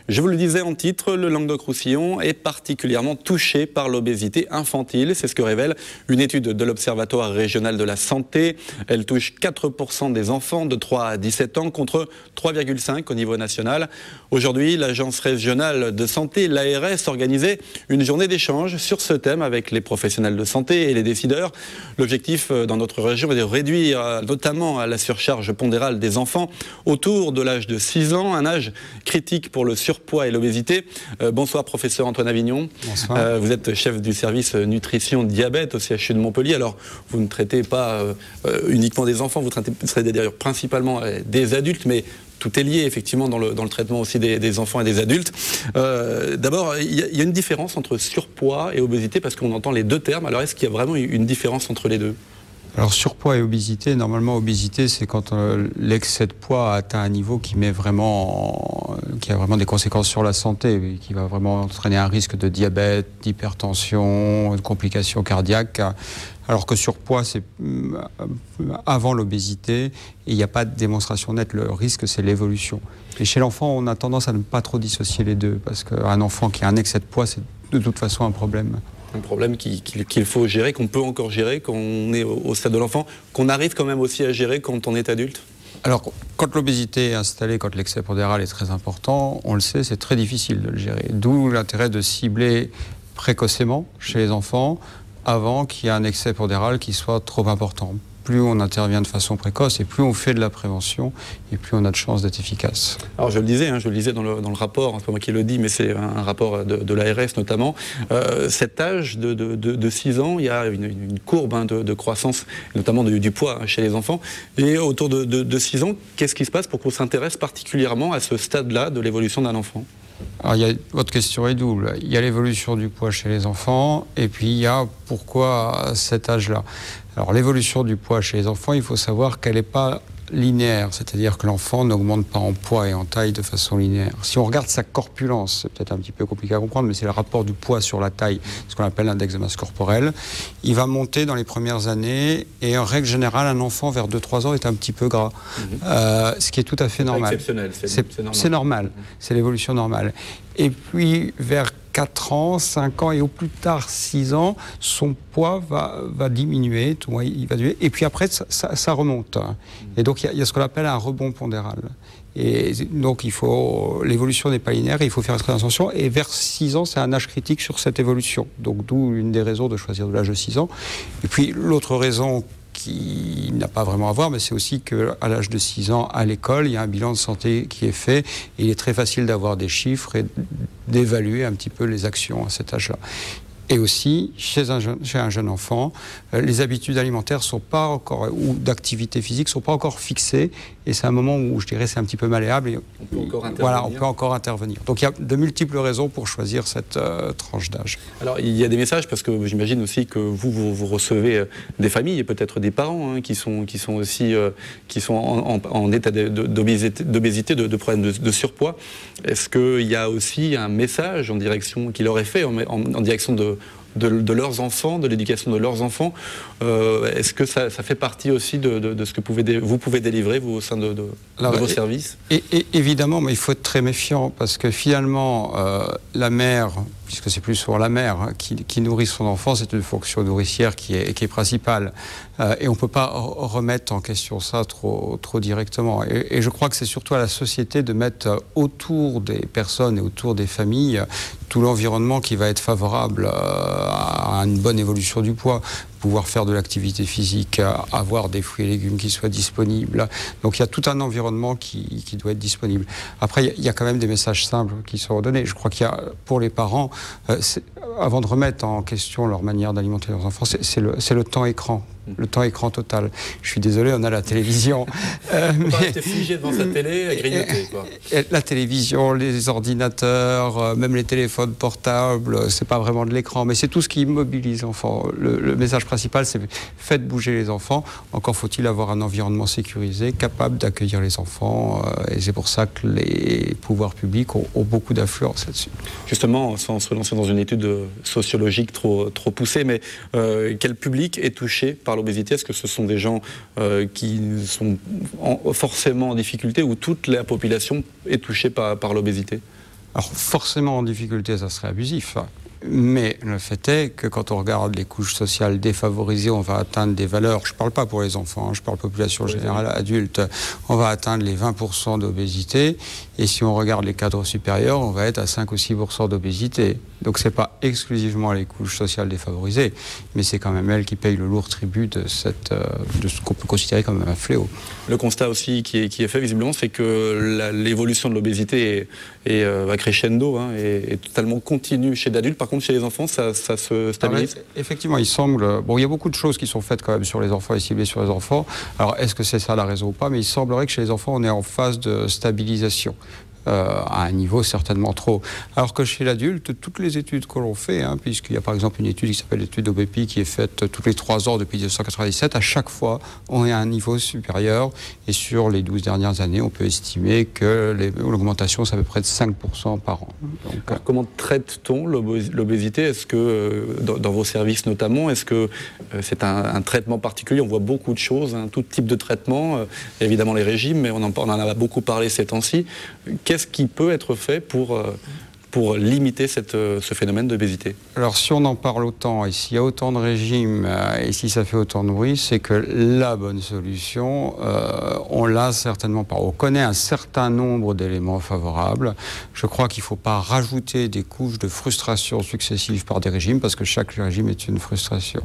Je vous le disais en titre, le Languedoc-Roussillon est particulièrement touché par l'obésité infantile. C'est ce que révèle une étude de l'Observatoire régional de la santé. Elle touche 4% des enfants de 3 à 17 ans contre 3,5 au niveau national. Aujourd'hui, l'Agence régionale de santé, l'ARS, organisait une journée d'échange sur ce thème avec les professionnels de santé et les décideurs. L'objectif dans notre région est de réduire notamment la surcharge pondérale des enfants autour de l'âge de 6 ans, un âge critique pour le surpoids et l'obésité. Bonsoir professeur Antoine Avignon. Bonsoir. Vous êtes chef du service nutrition diabète au CHU de Montpellier. Alors vous ne traitez pas uniquement des enfants, vous traitez d'ailleurs principalement des adultes, mais tout est lié effectivement dans le traitement aussi des enfants et des adultes. D'abord, il y a une différence entre surpoids et obésité parce qu'on entend les deux termes. Alors est-ce qu'il y a vraiment une différence entre les deux ? Alors surpoids et obésité, normalement obésité c'est quand l'excès de poids a atteint un niveau qui a vraiment des conséquences sur la santé, qui va vraiment entraîner un risque de diabète, d'hypertension, de complications cardiaques. Alors que surpoids, c'est avant l'obésité, et il n'y a pas de démonstration nette. Le risque, c'est l'évolution. Et chez l'enfant, on a tendance à ne pas trop dissocier les deux, parce qu'un enfant qui a un excès de poids, c'est de toute façon un problème. Un problème qu'il faut gérer, qu'on peut encore gérer quand on est au stade de l'enfant, qu'on arrive quand même aussi à gérer quand on est adulte ? Alors, quand l'obésité est installée, quand l'excès pondéral est très important, on le sait, c'est très difficile de le gérer. D'où l'intérêt de cibler précocement chez les enfants, avant qu'il y ait un excès pondéral qui soit trop important. Plus on intervient de façon précoce et plus on fait de la prévention et plus on a de chances d'être efficace. Alors je le disais dans le rapport, c'est pas moi qui le dis, mais c'est un rapport de l'ARS notamment. Cet âge de 6 ans, il y a une courbe de croissance, notamment du poids chez les enfants. Et autour de 6 ans, qu'est-ce qui se passe pour qu'on s'intéresse particulièrement à ce stade-là de l'évolution d'un enfant ? Alors, votre question est double. Il y a l'évolution du poids chez les enfants et puis il y a pourquoi à cet âge-là. Alors l'évolution du poids chez les enfants, il faut savoir qu'elle n'est pas linéaire, c'est-à-dire que l'enfant n'augmente pas en poids et en taille de façon linéaire. Si on regarde sa corpulence, c'est peut-être un petit peu compliqué à comprendre, mais c'est le rapport du poids sur la taille, ce qu'on appelle l'index de masse corporelle. Il va monter dans les premières années et en règle générale, un enfant vers 2-3 ans est un petit peu gras, ce qui est tout à fait normal. C'est exceptionnel, c'est normal. C'est normal, c'est l'évolution normale. Et puis vers 4 ans, 5 ans et au plus tard 6 ans, son poids va diminuer, il va diminuer, et puis après ça remonte. Et donc il y a ce qu'on appelle un rebond pondéral. Et donc l'évolution n'est pas linéaire, il faut faire très attention, et vers 6 ans c'est un âge critique sur cette évolution. Donc d'où une des raisons de choisir de l'âge de 6 ans. Et puis l'autre raison qui n'a pas vraiment à voir, mais c'est aussi qu'à l'âge de 6 ans, à l'école, il y a un bilan de santé qui est fait. Et il est très facile d'avoir des chiffres et d'évaluer un petit peu les actions à cet âge-là. Et aussi, chez un jeune enfant, les habitudes alimentaires sont pas encore, ou d'activité physique, sont pas encore fixées. Et c'est un moment où, je dirais, c'est un petit peu malléable. Et on peut encore intervenir. Voilà, on peut encore intervenir. Donc il y a de multiples raisons pour choisir cette tranche d'âge. Alors il y a des messages, parce que j'imagine aussi que vous recevez des familles et peut-être des parents qui sont aussi en état d'obésité, de problèmes de surpoids. Est-ce qu'il y a aussi un message en direction qui leur est fait en direction de leurs enfants, de l'éducation de leurs enfants? Est-ce que ça fait partie aussi de ce que vous pouvez délivrer, vous, au sein de vos services? Évidemment, mais il faut être très méfiant, parce que finalement, la mère, puisque c'est plus souvent la mère qui nourrit son enfant, c'est une fonction nourricière qui est principale. Et on ne peut pas remettre en question ça trop directement. Et je crois que c'est surtout à la société de mettre autour des personnes et autour des familles tout l'environnement qui va être favorable à une bonne évolution du poids. Pouvoir faire de l'activité physique, avoir des fruits et légumes qui soient disponibles. Donc il y a tout un environnement qui doit être disponible. Après, il y a quand même des messages simples qui sont donnés. Je crois qu'il y a, pour les parents, avant de remettre en question leur manière d'alimenter leurs enfants, c'est le temps écran. Le temps écran total. Je suis désolé, on a la télévision. On va rester figé devant sa télé à grignoter, quoi. La télévision, les ordinateurs, même les téléphones portables, c'est pas vraiment de l'écran, mais c'est tout ce qui immobilise l'enfant. Le message principal, c'est faites bouger les enfants. Encore faut-il avoir un environnement sécurisé, capable d'accueillir les enfants. Et c'est pour ça que les pouvoirs publics ont beaucoup d'influence là-dessus. Justement, sans se relancer dans une étude sociologique trop poussée, mais quel public est touché par l'obésité? Est-ce que ce sont des gens qui sont forcément en difficulté, ou toute la population est touchée par l'obésité? Alors forcément en difficulté, ça serait abusif. Mais le fait est que quand on regarde les couches sociales défavorisées, on va atteindre des valeurs, je ne parle pas pour les enfants, je parle population générale adulte, on va atteindre les 20% d'obésité. Et si on regarde les cadres supérieurs, on va être à 5 ou 6% d'obésité. Donc ce n'est pas exclusivement les couches sociales défavorisées, mais c'est quand même elles qui payent le lourd tribut de ce qu'on peut considérer comme un fléau. Le constat aussi qui est fait visiblement, c'est que l'évolution de l'obésité va crescendo, est totalement continue chez l'adultes. Par contre, chez les enfants, ça se stabilise. Effectivement, il semble... Bon, il y a beaucoup de choses qui sont faites quand même sur les enfants et ciblées sur les enfants. Alors, est-ce que c'est ça la raison ou pas? Mais il semblerait que chez les enfants, on est en phase de stabilisation. À un niveau certainement trop. Alors que chez l'adulte, toutes les études que l'on fait, puisqu'il y a par exemple une étude qui s'appelle l'étude OBEPI qui est faite tous les 3 ans depuis 1997, à chaque fois, on est à un niveau supérieur. Et sur les 12 dernières années, on peut estimer que l'augmentation, c'est à peu près de 5% par an. Donc, alors, comment traite-t-on l'obésité? Est-ce que, dans vos services notamment, est-ce que c'est un traitement particulier? On voit beaucoup de choses, tout type de traitement, évidemment les régimes, mais on en a beaucoup parlé ces temps-ci. Qu'est-ce qui peut être fait pour limiter ce phénomène d'obésité? Alors si on en parle autant, et s'il y a autant de régimes, et si ça fait autant de bruit, c'est que la bonne solution, on l'a certainement pas. On connaît un certain nombre d'éléments favorables. Je crois qu'il ne faut pas rajouter des couches de frustration successives par des régimes, parce que chaque régime est une frustration.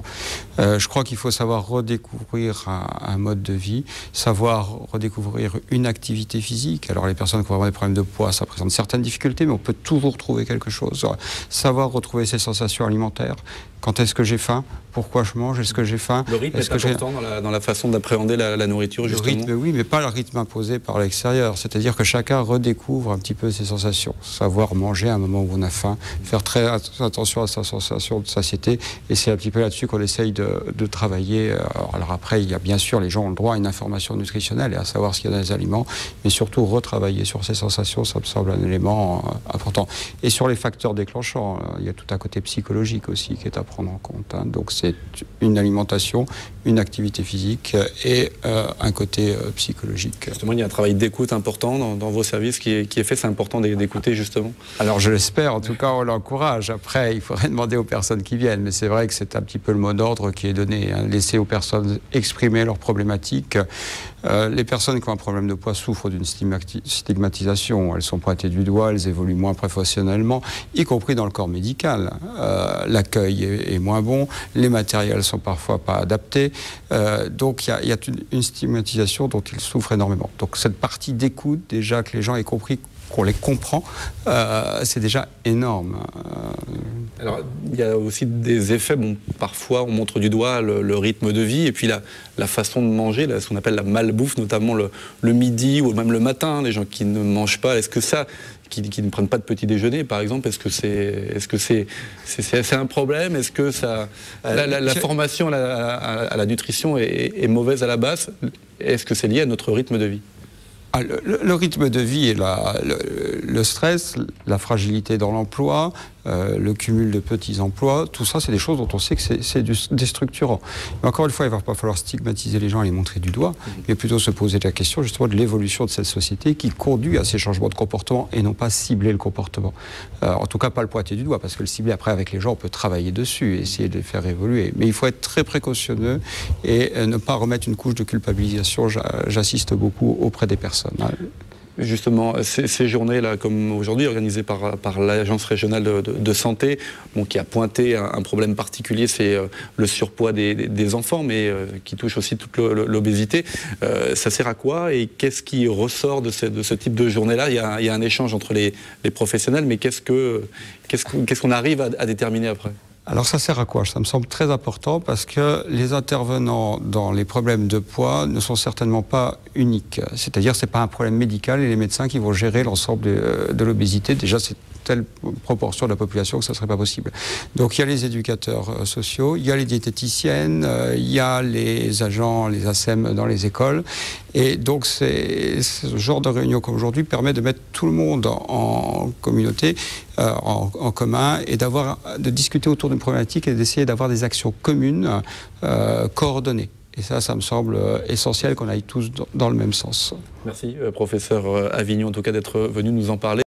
Je crois qu'il faut savoir redécouvrir un mode de vie, savoir redécouvrir une activité physique. Alors les personnes qui ont vraiment des problèmes de poids, ça présente certaines difficultés, mais on peut toujours trouver quelque chose, savoir retrouver ses sensations alimentaires. Quand est-ce que j'ai faim? Pourquoi je mange? Est-ce que j'ai faim? Le rythme est important dans la façon d'appréhender la nourriture, justement. Le rythme, oui, mais pas le rythme imposé par l'extérieur. C'est-à-dire que chacun redécouvre un petit peu ses sensations. Savoir manger à un moment où on a faim, faire très attention à sa sensation de satiété, et c'est un petit peu là-dessus qu'on essaye de travailler. Alors après, il y a bien sûr, les gens ont le droit à une information nutritionnelle et à savoir ce qu'il y a dans les aliments, mais surtout retravailler sur ces sensations, ça me semble un élément important. Et sur les facteurs déclenchants, il y a tout un côté psychologique aussi qui est à prendre en compte. Donc c'est une alimentation, une activité physique et un côté psychologique. Justement, il y a un travail d'écoute important dans vos services qui est fait. C'est important d'écouter, justement. Alors je l'espère, en tout cas on l'encourage. Après, il faudrait demander aux personnes qui viennent, mais c'est vrai que c'est un petit peu le mot d'ordre qui est donné. Laisser aux personnes exprimer leurs problématiques. Les personnes qui ont un problème de poids souffrent d'une stigmatisation. Elles sont pointées du doigt, elles évoluent moins professionnellement, y compris dans le corps médical. L'accueil est moins bon, les matériels sont parfois pas adaptés. Donc il y a une stigmatisation dont ils souffrent énormément. Donc cette partie d'écoute, déjà que les gens aient compris qu'on les comprend, c'est déjà énorme. Alors, il y a aussi des effets, parfois on montre du doigt le rythme de vie et puis la façon de manger, ce qu'on appelle la malbouffe, notamment le midi ou même le matin, les gens qui ne mangent pas. Est-ce que ça, qui ne prennent pas de petit déjeuner, par exemple, est-ce que c'est un problème? Est-ce que la formation à la nutrition est mauvaise à la base? Est-ce que c'est lié à notre rythme de vie? Le rythme de vie et le stress, la fragilité dans l'emploi, le cumul de petits emplois, tout ça, c'est des choses dont on sait que c'est déstructurant. Mais encore une fois, il ne va pas falloir stigmatiser les gens et les montrer du doigt, mais plutôt se poser la question justement de l'évolution de cette société qui conduit à ces changements de comportement et non pas cibler le comportement. En tout cas, pas le pointer du doigt, parce que le cibler après avec les gens, on peut travailler dessus et essayer de les faire évoluer. Mais il faut être très précautionneux et ne pas remettre une couche de culpabilisation. J'assiste beaucoup auprès des personnes. Justement, ces journées-là, comme aujourd'hui, organisées par l'Agence régionale de santé, qui a pointé un problème particulier, c'est le surpoids des enfants, mais qui touche aussi toute l'obésité. Ça sert à quoi et qu'est-ce qui ressort de ce type de journée-là? Il y a un échange entre les professionnels, mais qu'est-ce qu'on arrive à déterminer après? Alors ça sert à quoi? Ça me semble très important parce que les intervenants dans les problèmes de poids ne sont certainement pas uniques. C'est-à-dire que ce n'est pas un problème médical et les médecins qui vont gérer l'ensemble de l'obésité. Déjà, c'est telle proportion de la population que ça ne serait pas possible. Donc il y a les éducateurs sociaux, il y a les diététiciennes, il y a les agents, les ASEM dans les écoles. Et donc ce genre de réunion comme aujourd'hui permet de mettre tout le monde en communauté, en commun, et de discuter autour d'une problématique et d'essayer d'avoir des actions communes, coordonnées. Et ça me semble essentiel qu'on aille tous dans le même sens. Merci, professeur Avignon, en tout cas, d'être venu nous en parler.